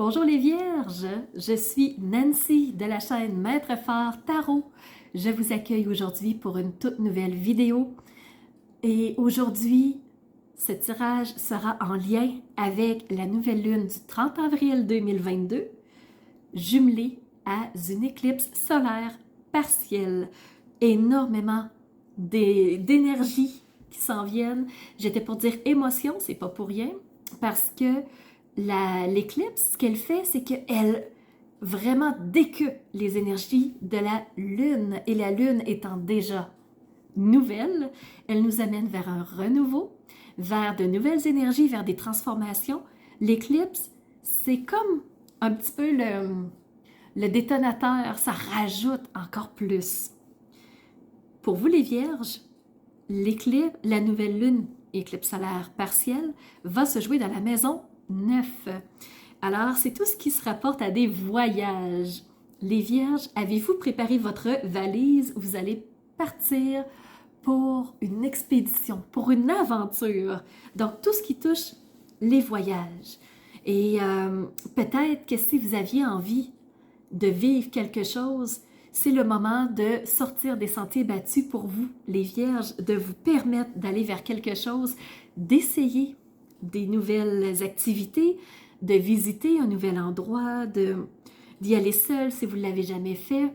Bonjour les Vierges, je suis Nancy de la chaîne Maître Phare Tarot. Je vous accueille aujourd'hui pour une toute nouvelle vidéo. Et aujourd'hui, ce tirage sera en lien avec la nouvelle lune du 30 avril 2022, jumelée à une éclipse solaire partielle. Énormément d'énergie qui s'en viennent. J'étais pour dire émotion, c'est pas pour rien, parce que l'éclipse, ce qu'elle fait, c'est qu'elle vraiment décupe les énergies de la Lune. Et la Lune étant déjà nouvelle, elle nous amène vers un renouveau, vers de nouvelles énergies, vers des transformations. L'éclipse, c'est comme un petit peu le détonateur, ça rajoute encore plus. Pour vous les Vierges, l'éclipse, la nouvelle Lune, éclipse solaire partielle, va se jouer dans la maison 9. Alors, c'est tout ce qui se rapporte à des voyages. Les Vierges, avez-vous préparé votre valise? Vous allez partir pour une expédition, pour une aventure. Donc, tout ce qui touche les voyages. Et peut-être que si vous aviez envie de vivre quelque chose, c'est le moment de sortir des sentiers battus pour vous, les Vierges, de vous permettre d'aller vers quelque chose, d'essayer des nouvelles activités, de visiter un nouvel endroit, d'y aller seul si vous ne l'avez jamais fait.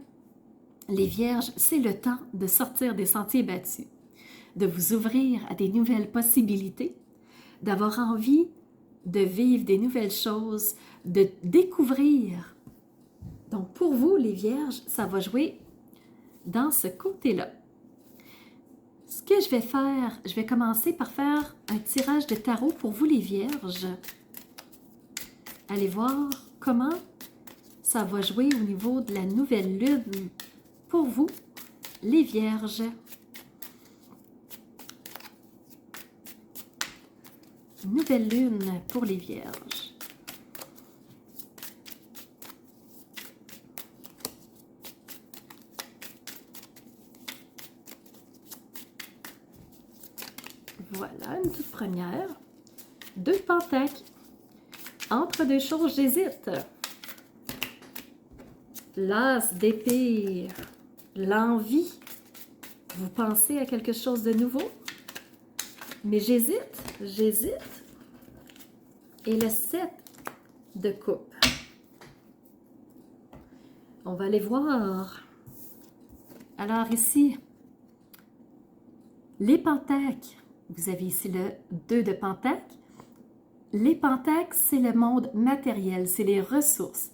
Les Vierges, c'est le temps de sortir des sentiers battus, de vous ouvrir à des nouvelles possibilités, d'avoir envie de vivre des nouvelles choses, de découvrir. Donc pour vous, les Vierges, ça va jouer dans ce côté-là. Ce que je vais faire, je vais commencer par faire un tirage de tarot pour vous les Vierges. Allez voir comment ça va jouer au niveau de la nouvelle lune pour vous, les Vierges. Nouvelle lune pour les Vierges. Voilà, une toute première. 2 pentacles. Entre deux choses, j'hésite. L'as d'épée. L'envie. Vous pensez à quelque chose de nouveau? Mais j'hésite. Et le 7 de coupe. On va aller voir. Alors ici, les pentacles. Vous avez ici le 2 de pentacles. Les pentacles, c'est le monde matériel, c'est les ressources.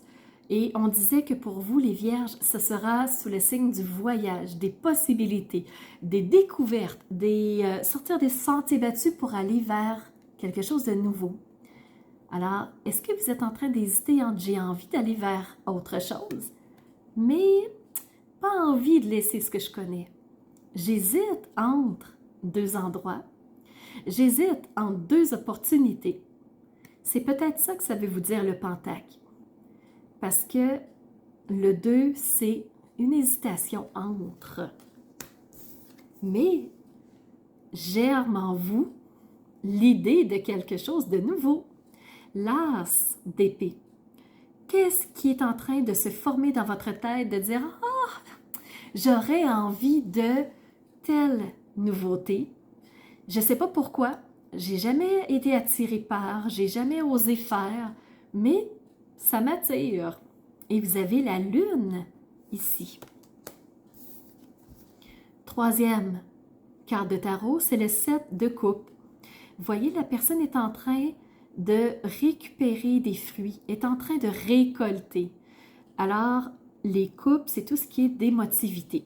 Et on disait que pour vous, les Vierges, ce sera sous le signe du voyage, des possibilités, des découvertes, sortir des sentiers battus pour aller vers quelque chose de nouveau. Alors, est-ce que vous êtes en train d'hésiter entre j'ai envie d'aller vers autre chose, mais pas envie de laisser ce que je connais? J'hésite entre 2 endroits. J'hésite entre 2 opportunités. C'est peut-être ça que ça veut vous dire le pentacle. Parce que le 2, c'est une hésitation entre. Mais germe en vous l'idée de quelque chose de nouveau. L'as d'épée. Qu'est-ce qui est en train de se former dans votre tête de dire « Ah, j'aurais envie de telle nouveauté. » Je ne sais pas pourquoi, j'ai jamais été attirée par, j'ai jamais osé faire, mais ça m'attire. Et vous avez la lune ici. 3e carte de tarot, c'est le 7 de coupe. Vous voyez, la personne est en train de récupérer des fruits, est en train de récolter. Alors, les coupes, c'est tout ce qui est d'émotivité.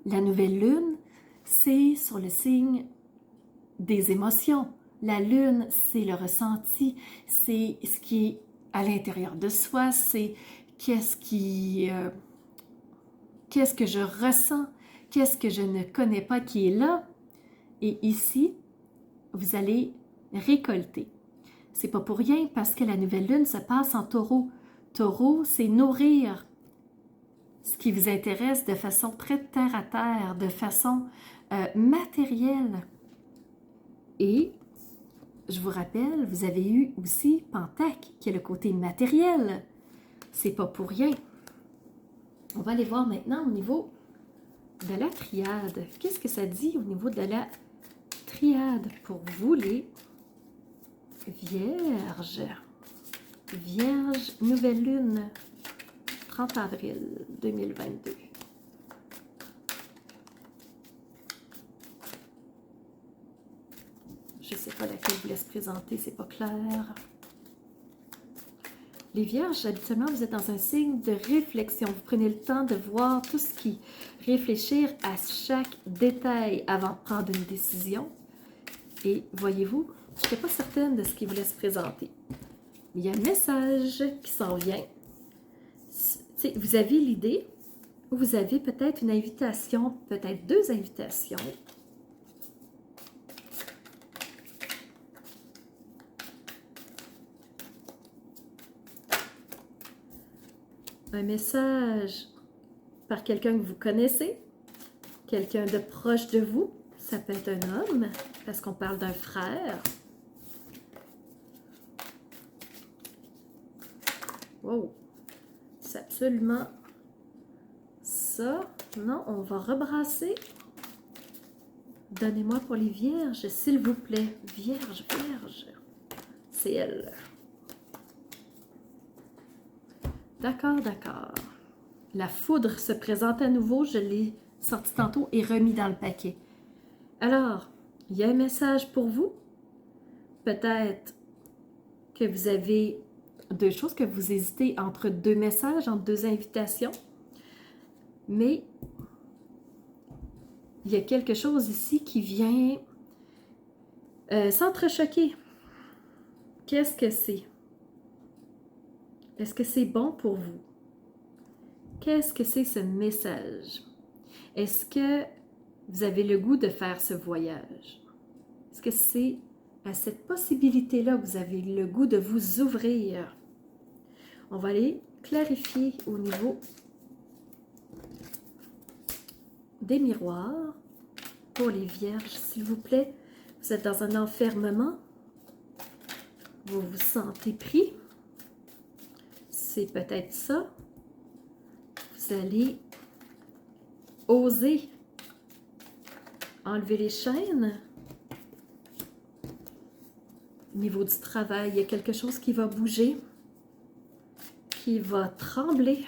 La nouvelle lune, c'est sur le signe des émotions. La lune, c'est le ressenti, c'est ce qui est à l'intérieur de soi, c'est qu'est-ce que je ressens, qu'est-ce que je ne connais pas qui est là. Et ici, vous allez récolter. C'est pas pour rien parce que la nouvelle lune se passe en taureau. Taureau, c'est nourrir ce qui vous intéresse de façon très terre à terre, de façon matérielle. Et je vous rappelle, vous avez eu aussi Pentacle, qui est le côté matériel. c'est pas pour rien. On va aller voir maintenant au niveau de la triade. Qu'est-ce que ça dit au niveau de la triade pour vous, les Vierges? Vierge, nouvelle lune, 30 avril 2022. Je ne sais pas laquelle vous laisse présenter, c'est pas clair. Les Vierges, habituellement, vous êtes dans un signe de réflexion. Vous prenez le temps de voir tout ce qui... Réfléchir à chaque détail avant de prendre une décision. Et voyez-vous, je n'étais pas certaine de ce qui vous laisse présenter. Il y a un message qui s'en vient. T'sais, vous avez l'idée, ou vous avez peut-être une invitation, peut-être deux invitations. Un message par quelqu'un que vous connaissez, quelqu'un de proche de vous, ça peut être un homme, parce qu'on parle d'un frère. Wow, c'est absolument ça. Non, on va rebrasser. Donnez-moi pour les Vierges, s'il vous plaît. Vierge, Vierge, c'est elle. D'accord, d'accord. La foudre se présente à nouveau. Je l'ai sorti tantôt et remis dans le paquet. Alors, il y a un message pour vous. Peut-être que vous avez deux choses, que vous hésitez entre deux messages, entre deux invitations. Mais il y a quelque chose ici qui vient s'entrechoquer. Qu'est-ce que c'est? Est-ce que c'est bon pour vous? Qu'est-ce que c'est ce message? Est-ce que vous avez le goût de faire ce voyage? Est-ce que c'est à cette possibilité-là que vous avez le goût de vous ouvrir? On va aller clarifier au niveau des miroirs pour les Vierges, s'il vous plaît. Vous êtes dans un enfermement. Vous vous sentez pris. C'est peut-être ça. Vous allez oser enlever les chaînes. Au niveau du travail, il y a quelque chose qui va bouger, qui va trembler.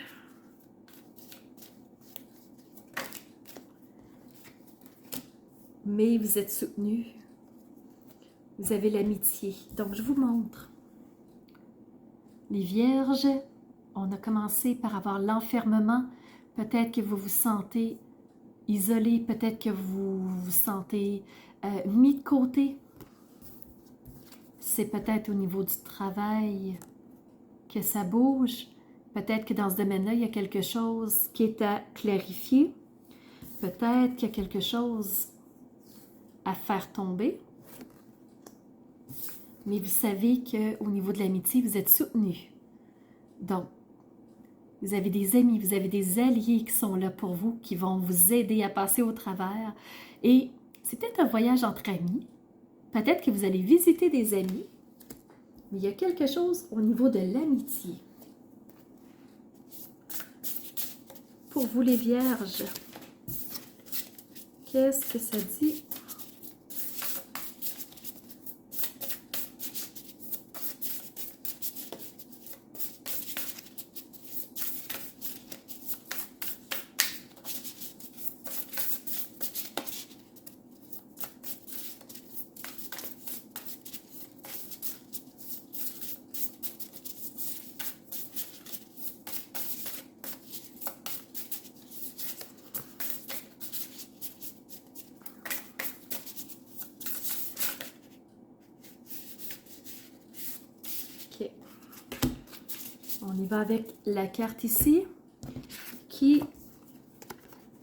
Mais vous êtes soutenu. Vous avez l'amitié. Donc, je vous montre. Les Vierges, on a commencé par avoir l'enfermement. Peut-être que vous vous sentez isolé, peut-être que vous vous sentez mis de côté. C'est peut-être au niveau du travail que ça bouge. Peut-être que dans ce domaine-là, il y a quelque chose qui est à clarifier. Peut-être qu'il y a quelque chose à faire tomber. Mais vous savez qu'au niveau de l'amitié, vous êtes soutenu. Donc, vous avez des amis, vous avez des alliés qui sont là pour vous, qui vont vous aider à passer au travers. Et c'est peut-être un voyage entre amis. Peut-être que vous allez visiter des amis. Mais il y a quelque chose au niveau de l'amitié. Pour vous les Vierges, qu'est-ce que ça dit? OK. On y va avec la carte ici, qui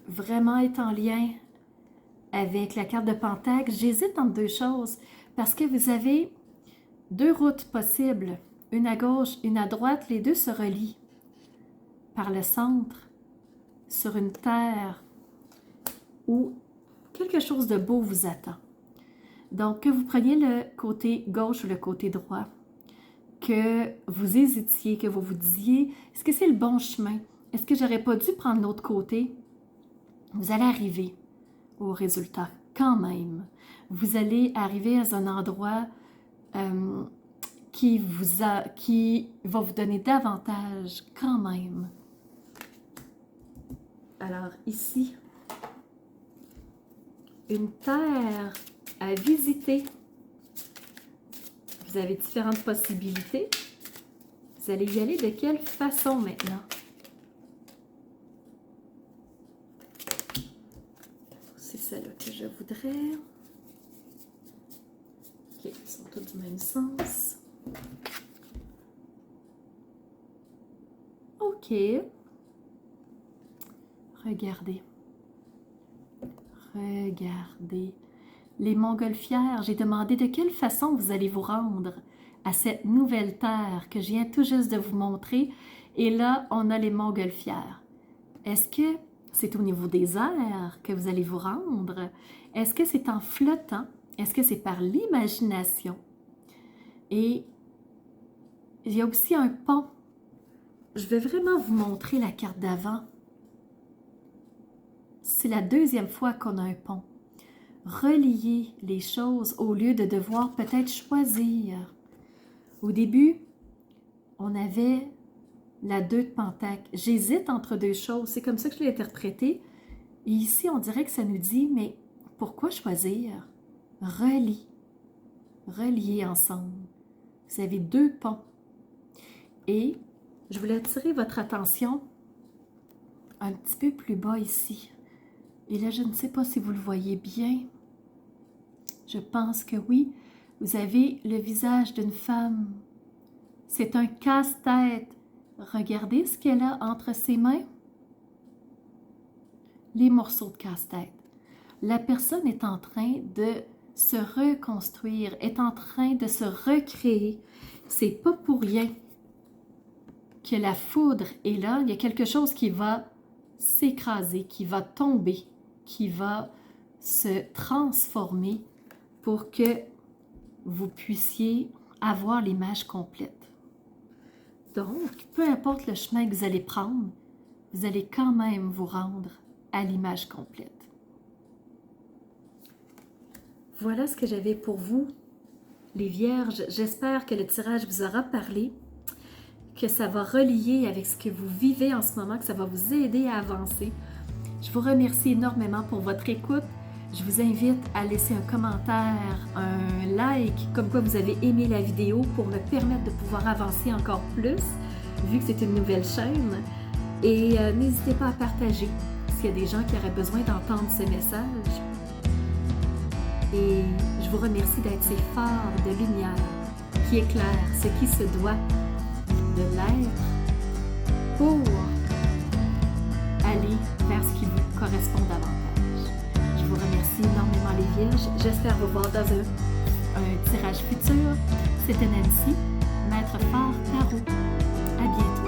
vraiment est en lien avec la carte de Pentacle. J'hésite entre deux choses, parce que vous avez deux routes possibles, une à gauche, une à droite, les deux se relient par le centre, sur une terre où quelque chose de beau vous attend. Donc, que vous preniez le côté gauche ou le côté droit, que que vous hésitiez, que vous vous disiez, est-ce que c'est le bon chemin? Est-ce que j'aurais pas dû prendre l'autre côté? Vous allez arriver au résultat quand même. Vous allez arriver à un endroit qui va vous donner davantage quand même. Alors ici, une terre à visiter. Vous avez différentes possibilités. Vous allez y aller de quelle façon maintenant? C'est celle-là que je voudrais. Ok, ils sont tous du même sens. Ok. Regardez. Regardez. Les montgolfières, j'ai demandé de quelle façon vous allez vous rendre à cette nouvelle terre que je viens tout juste de vous montrer. Et là, on a les montgolfières. Est-ce que c'est au niveau des airs que vous allez vous rendre? Est-ce que c'est en flottant? Est-ce que c'est par l'imagination? Et il y a aussi un pont. Je vais vraiment vous montrer la carte d'avant. C'est la deuxième fois qu'on a un pont. Relier les choses au lieu de devoir peut-être choisir. Au début, on avait la 2 de Pentacle. J'hésite entre deux choses. C'est comme ça que je l'ai interprété. Et ici, on dirait que ça nous dit, mais pourquoi choisir? Relie. Relier ensemble. Vous avez 2 ponts. Et je voulais attirer votre attention un petit peu plus bas ici. Et là, je ne sais pas si vous le voyez bien. Je pense que oui. Vous avez le visage d'une femme. C'est un casse-tête. Regardez ce qu'elle a entre ses mains. Les morceaux de casse-tête. La personne est en train de se reconstruire, est en train de se recréer. C'est pas pour rien que la foudre est là. Il y a quelque chose qui va s'écraser, qui va tomber, qui va se transformer pour que vous puissiez avoir l'image complète. Donc, peu importe le chemin que vous allez prendre, vous allez quand même vous rendre à l'image complète. Voilà ce que j'avais pour vous, les Vierges. J'espère que le tirage vous aura parlé, que ça va relier avec ce que vous vivez en ce moment, que ça va vous aider à avancer. Je vous remercie énormément pour votre écoute. Je vous invite à laisser un commentaire, un like, comme quoi vous avez aimé la vidéo pour me permettre de pouvoir avancer encore plus, vu que c'est une nouvelle chaîne. Et n'hésitez pas à partager s'il y a des gens qui auraient besoin d'entendre ce message. Et je vous remercie d'être ces phares de lumière qui éclairent ce qui se doit de l'être pour aller vers ce qui vous correspond davantage. Je vous remercie énormément les Vierges. J'espère vous voir dans un tirage futur. C'était Nancy, Maître Phare Tarot. À bientôt.